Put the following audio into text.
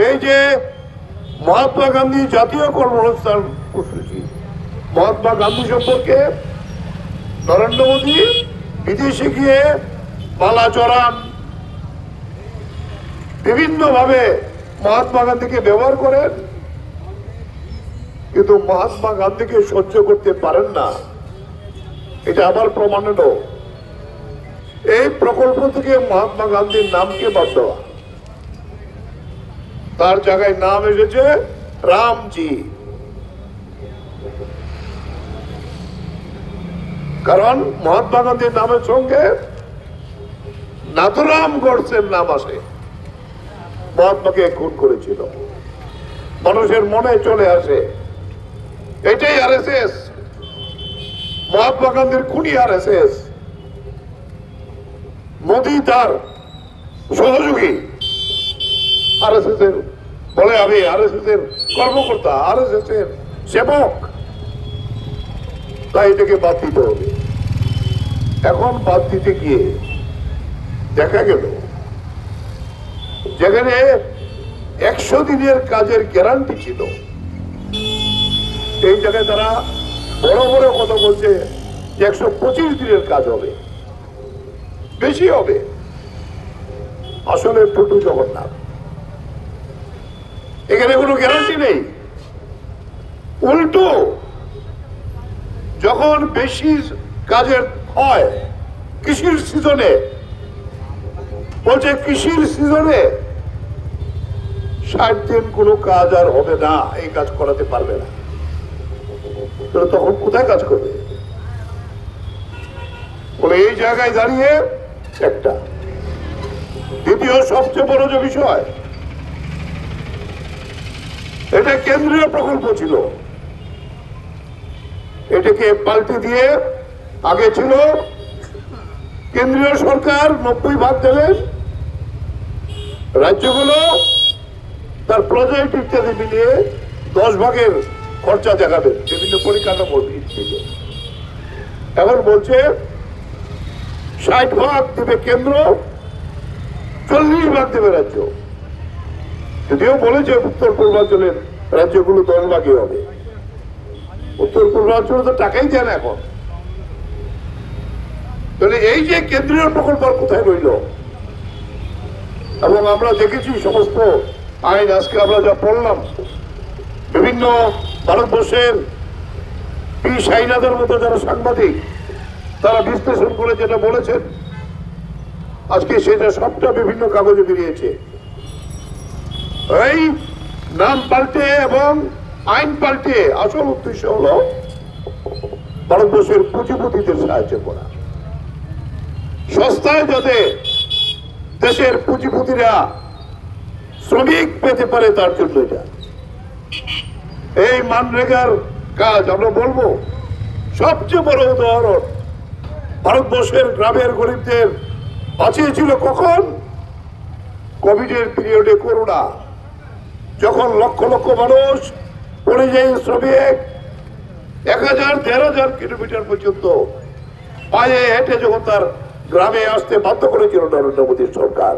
এই যে মহাত্মা গান্ধী জাতীয় কর্মসংস্থান কর্মসূচি, মহাত্মা গান্ধী সম্পর্কে নরেন্দ্র মোদী বিদেশে গিয়ে মালা চড়ান, বিভিন্ন ভাবে মহাত্মা গান্ধীকে ব্যবহার করেন, কিন্তু মহাত্মা গান্ধীকে সহ্য করতে পারেন না। এটা আবার প্রমাণিত। এই প্রকল্প থেকে মহাত্মা গান্ধীর নামকে বাদ দেওয়া, তার জায়গায় নাম এসেছে রামজি। কারণ মহাত্মা গান্ধীর নামের সঙ্গে নাথুরাম গডসের নাম আসে, মহাত্মাকে খুন করেছিল, মানুষের মনে চলে আসে। এটাই আরএসএস, মহাত্মা গান্ধীর খুনি আরএসএস। মোদী তার সহযোগী, আরএসএস এর বলে আমি আরএসএস এর কর্মকর্তা, আরএসএস এর সেবক, তাই এটাকে বাদ দিতে হবে। এখন বাদ দিতে গিয়ে দেখা গেল যেখানে 100 দিনের কাজের গ্যারান্টি ছিল, এই জায়গায় তারা বড় বড় কথা বলছে যে 125 দিনের কাজ হবে, বেশি হবে। আসলে টুটু জগন্নাথ, এখানে কোনো গ্যারান্টি নেই। উল্টো যখন বেশি কাজের হয় কৃষির সিজনে, বলছে কৃষির সিজনে 60 দিন কোনো কাজ আর হবে না, এই কাজ করাতে পারবে না। তখন কোথায় কাজ করবে? বলে এই জায়গায় দাঁড়িয়ে একটা। দ্বিতীয় সবচেয়ে বড় যে বিষয়, এটা কেন্দ্রীয় প্রকল্প ছিল, এটাকে পাল্টে দিয়ে আগে ছিল কেন্দ্রীয় সরকার 90% দিলেন, রাজ্যগুলো তার প্রজেক্ট ইত্যাদি মিলিয়ে 10% খরচা দেখাবে বিভিন্ন পরিকাঠামো ভিত্তিতে। এখন বলছে 60% দেবে কেন্দ্র, 40% দেবে রাজ্য। যদিও বলেছে উত্তর পূর্বাঞ্চলের রাজ্যগুলো 10% হবে, উত্তর পূর্বাঞ্চলে তো টাকাই দেয় না এখন। তাহলে এই যে কেন্দ্রীয় প্রকল্প কোথায় রইল? এবং আমরা দেখেছি সমস্ত আইন, আজকে আমরা যা পড়লাম, বিভিন্ন ভারতবর্ষের পি সাইনাদের মতো যারা সাংবাদিক, তারা বিশ্লেষণ করে যেটা বলেছেন, আজকে সেটা সবটা বিভিন্ন কাগজে বেরিয়েছে। এই নাম পাল্টে এবং আইন পাল্টে আসল উদ্দেশ্য হলো ভারতবর্ষের পুঁজিপতিদের সাহায্য করা, সস্তায় যাতে দেশের পুঁজিপতিরা শ্রমিক পেতে পারে তার জন্য এটা। এই মানরেগার কাজ আমরা বলবো সবচেয়ে বড় উদাহরণ। ভারতবর্ষের গ্রামের গরিবদের বাঁচিয়েছিল কখন? কোভিডের পিরিয়ডে, করোনা, যখন লক্ষ লক্ষ মানুষ পরিযায়ী শ্রমিক 1000-1500 কিলোমিটার পর্যন্ত পায়ে হেঁটে যখন তার গ্রামে আসতে বাধ্য করেছিল নরেন্দ্র মোদীর সরকার।